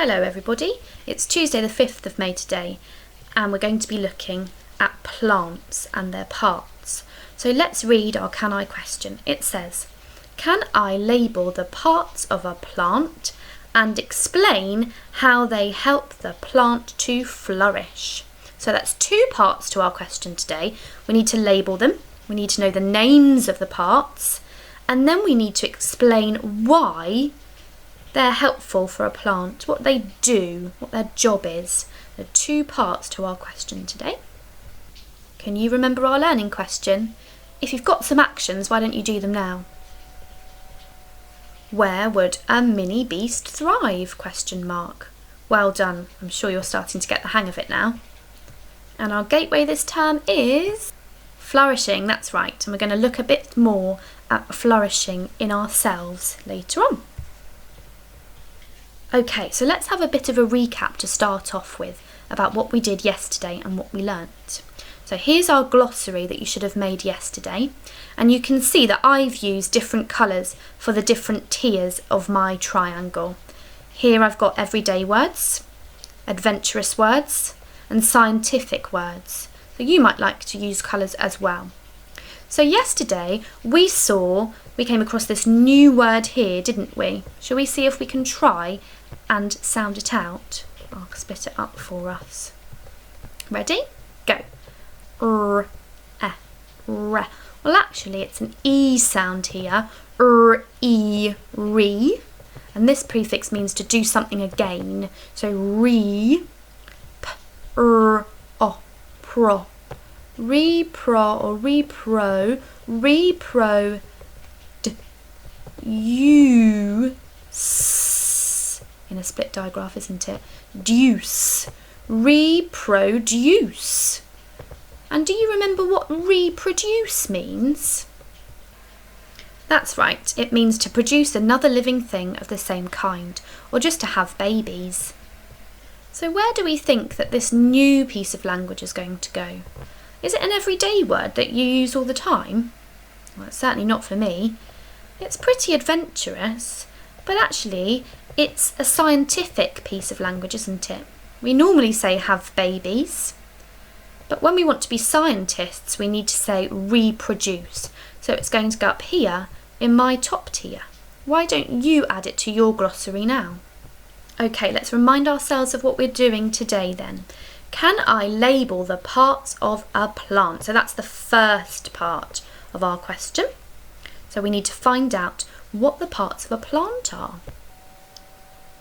Hello everybody, it's Tuesday the 5th of May today and we're going to be looking at plants and their parts. So let's read our Can I question. It says, can I label the parts of a plant and explain how they help the plant to flourish? So that's two parts to our question today. We need to label them, we need to know the names of the parts, and then we need to explain why they're helpful for a plant, what they do, what their job is. There are two parts to our question today. Can you remember our learning question? If you've got some actions, why don't you do them now? Where would a mini beast thrive? ? Well done. I'm sure you're starting to get the hang of it now. And our gateway this term is flourishing, that's right. And we're going to look a bit more at flourishing in ourselves later on. Okay, so let's have a bit of a recap to start off with about what we did yesterday and what we learnt. So here's our glossary that you should have made yesterday, and you can see that I've used different colours for the different tiers of my triangle. Here I've got everyday words, adventurous words, and scientific words. So you might like to use colours as well. So yesterday we came across this new word here, didn't we? Shall we see if we can try and sound it out? I'll spit it up for us. Ready? Go. R, r. Well, actually, it's an E sound here. E, re. And this prefix means to do something again. So re, p, o, pro. Re-pro or re-pro, re-pro, use, in a split digraph, isn't it? Deuce, reproduce. And do you remember what reproduce means? That's right, it means to produce another living thing of the same kind, or just to have babies. So where do we think that this new piece of language is going to go? Is it an everyday word that you use all the time? Well, it's certainly not for me. It's pretty adventurous, but actually it's a scientific piece of language, isn't it? We normally say have babies, but when we want to be scientists, we need to say reproduce. So it's going to go up here in my top tier. Why don't you add it to your glossary now? Okay, let's remind ourselves of what we're doing today then. Can I label the parts of a plant? So that's the first part of our question. So we need to find out what the parts of a plant are.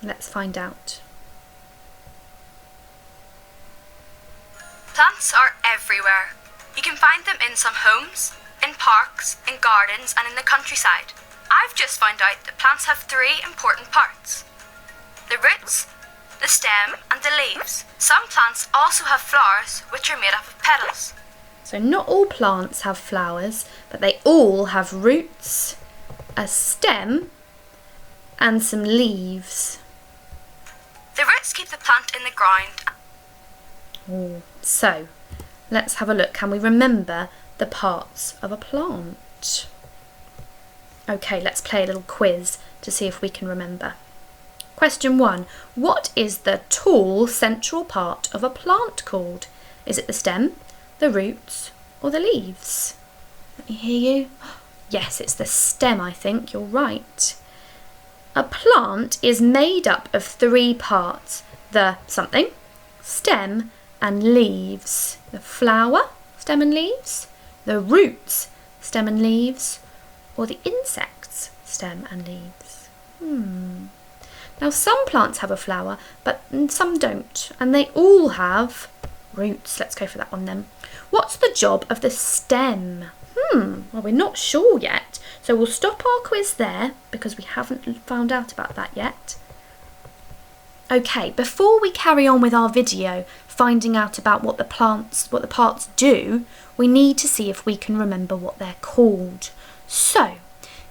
Let's find out. Plants are everywhere. You can find them in some homes, in parks, in gardens and in the countryside. I've just found out that plants have three important parts: the roots, the stem and the leaves. Some plants also have flowers which are made up of petals. So not all plants have flowers, but they all have roots, a stem and some leaves. The roots keep the plant in the ground. So let's have a look. Can we remember the parts of a plant? Okay, let's play a little quiz to see if we can remember. Question 1. What is the tall central part of a plant called? Is it the stem, the roots, or the leaves? Let me hear you. Yes, it's the stem, I think. You're right. A plant is made up of three parts: the something, stem, and leaves. The flower, stem and leaves, the roots, stem and leaves, or the insects, stem and leaves. Now some plants have a flower, but some don't, and they all have roots. Let's go for that one then. What's the job of the stem? Well, we're not sure yet, so we'll stop our quiz there because we haven't found out about that yet. Okay, before we carry on with our video, finding out about what the parts do, we need to see if we can remember what they're called. So,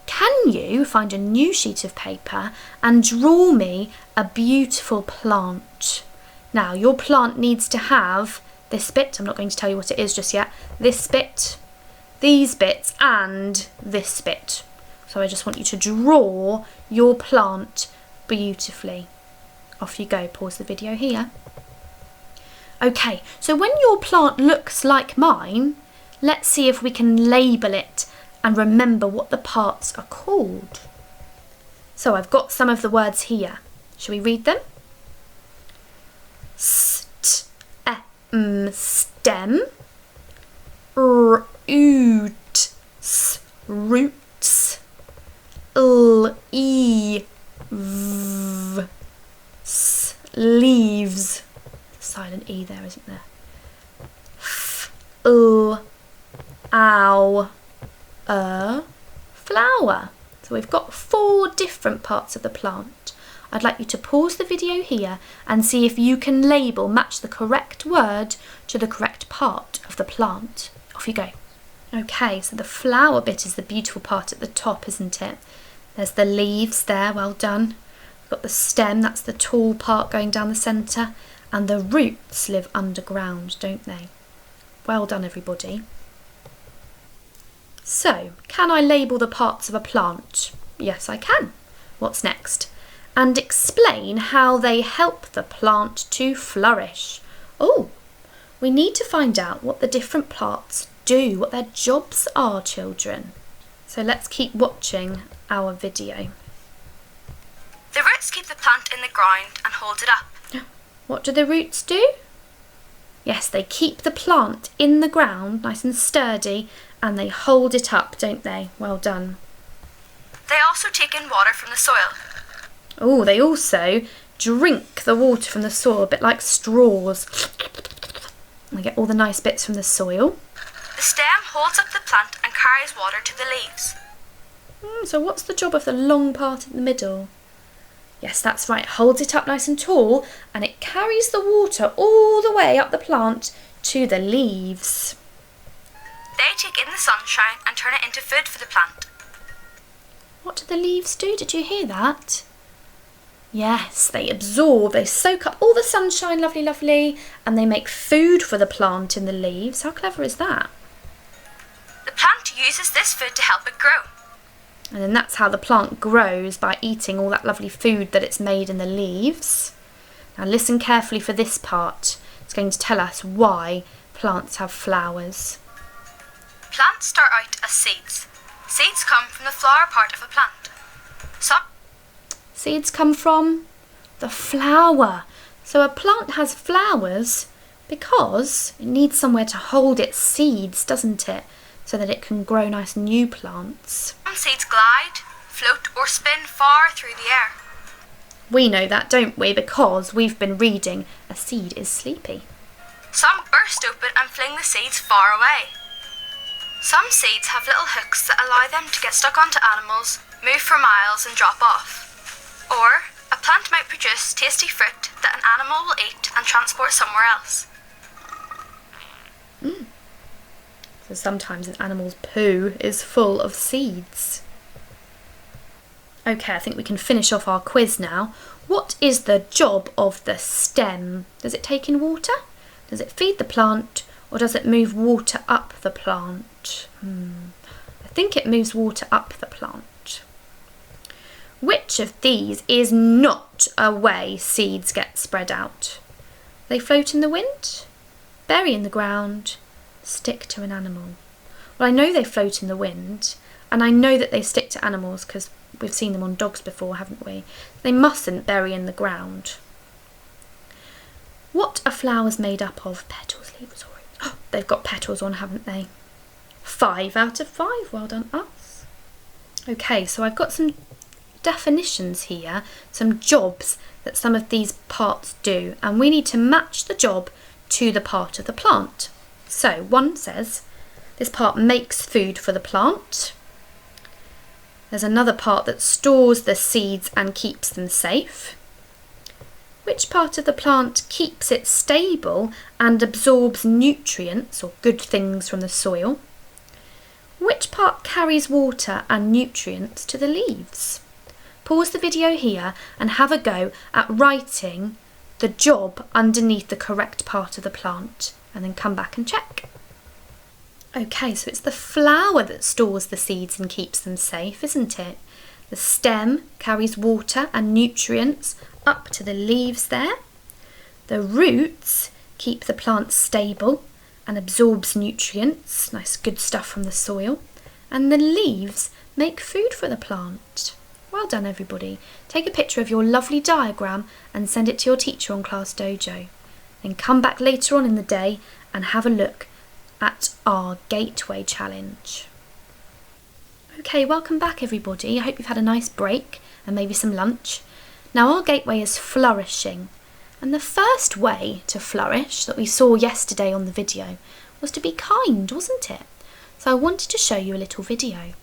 can you find a new sheet of paper and draw me a beautiful plant? Now, your plant needs to have this bit. I'm not going to tell you what it is just yet. This bit, these bits, and this bit. So I just want you to draw your plant beautifully. Off you go, pause the video here. Okay, so when your plant looks like mine, let's see if we can label it and remember what the parts are called. So I've got some of the words here. Shall we read them? Stem, roots, leaves. Silent E there, isn't there? Flower. So we've got 4 different parts of the plant. I'd like you to pause the video here and see if you can match the correct word to the correct part of the plant. Off you go. Okay, so the flower bit is the beautiful part at the top, isn't it? There's the leaves there, well done. We've got the stem, that's the tall part going down the centre. And the roots live underground, don't they? Well done, everybody. So, can I label the parts of a plant? Yes, I can. What's next? And explain how they help the plant to flourish. Oh, we need to find out what the different parts do, what their jobs are, children. So let's keep watching our video. The roots keep the plant in the ground and hold it up. What do the roots do? Yes, they keep the plant in the ground, nice and sturdy, and they hold it up, don't they? Well done. They also take in water from the soil. Oh, they also drink the water from the soil, a bit like straws. They get all the nice bits from the soil. The stem holds up the plant and carries water to the leaves. So what's the job of the long part in the middle? Yes, that's right, holds it up nice and tall and it carries the water all the way up the plant to the leaves. They take in the sunshine and turn it into food for the plant. What do the leaves do? Did you hear that? Yes, they absorb, they soak up all the sunshine, lovely, and they make food for the plant in the leaves. How clever is that? The plant uses this food to help it grow. And then that's how the plant grows, by eating all that lovely food that it's made in the leaves. Now listen carefully for this part. It's going to tell us why plants have flowers. Plants start out as seeds. Seeds come from the flower part of a plant. Seeds come from the flower. So a plant has flowers because it needs somewhere to hold its seeds, doesn't it? So that it can grow nice new plants. Some seeds glide, float or spin far through the air. We know that, don't we? Because we've been reading A Seed is Sleepy. Some burst open and fling the seeds far away. Some seeds have little hooks that allow them to get stuck onto animals, move for miles and drop off. Or a plant might produce tasty fruit that an animal will eat and transport somewhere else. So sometimes an animal's poo is full of seeds. Okay, I think we can finish off our quiz now. What is the job of the stem? Does it take in water? Does it feed the plant? Or does it move water up the plant? I think it moves water up the plant. Which of these is not a way seeds get spread out? They float in the wind, bury in the ground, stick to an animal. Well, I know they float in the wind, and I know that they stick to animals because we've seen them on dogs before, haven't we? They mustn't bury in the ground. What are flowers made up of? Petals, leaves, or roots? Oh, they've got petals on, haven't they? 5 out of 5. Well done, us. Okay, so I've got some definitions here, some jobs that some of these parts do, and we need to match the job to the part of the plant. So one says this part makes food for the plant. There's another part that stores the seeds and keeps them safe. Which part of the plant keeps it stable and absorbs nutrients or good things from the soil? Which part carries water and nutrients to the leaves? Pause the video here and have a go at writing the job underneath the correct part of the plant, and then come back and check. Okay, so it's the flower that stores the seeds and keeps them safe, isn't it? The stem carries water and nutrients up to the leaves there. The roots keep the plant stable and absorbs nutrients, nice good stuff from the soil. And the leaves make food for the plant. Well done, everybody. Take a picture of your lovely diagram and send it to your teacher on Class Dojo. Then come back later on in the day and have a look at our Gateway Challenge. Okay, welcome back, everybody. I hope you've had a nice break and maybe some lunch. Now, our gateway is flourishing. And the first way to flourish that we saw yesterday on the video was to be kind, wasn't it? So I wanted to show you a little video.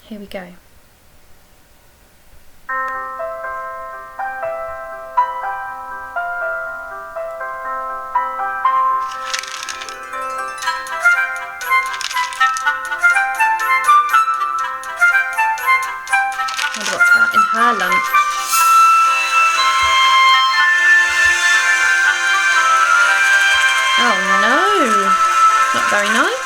Here we go. I wonder what's that in her lunch. Oh no, not very nice.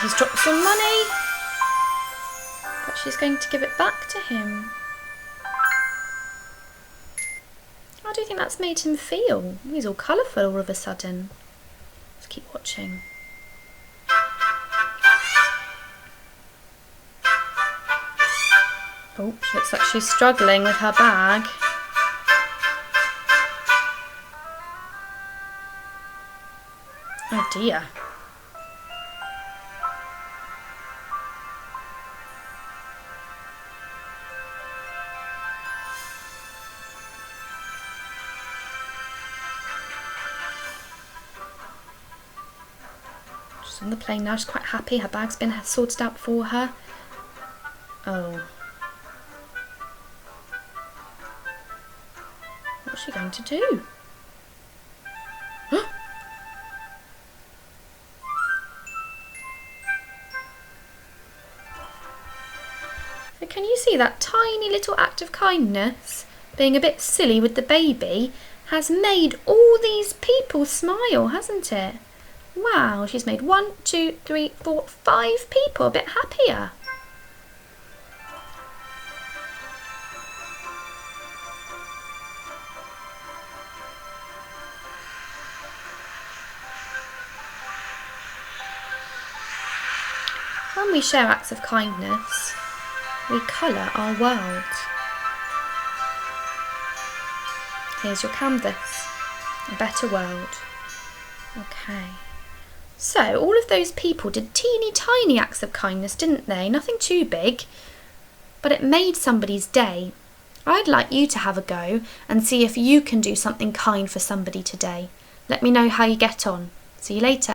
He's dropped some money, but she's going to give it back to him. How do you think that's made him feel? He's all colourful all of a sudden. Let's keep watching. Oh, she looks like she's struggling with her bag. Oh dear. She's on the plane now, she's quite happy, her bag's been sorted out for her. Oh. What's she going to do? So can you see that tiny little act of kindness, being a bit silly with the baby, has made all these people smile, hasn't it? Wow, she's made 1, 2, 3, 4, 5 people a bit happier. When we share acts of kindness, we colour our world. Here's your canvas, a better world. Okay. So, all of those people did teeny tiny acts of kindness, didn't they? Nothing too big, but it made somebody's day. I'd like you to have a go and see if you can do something kind for somebody today. Let me know how you get on. See you later.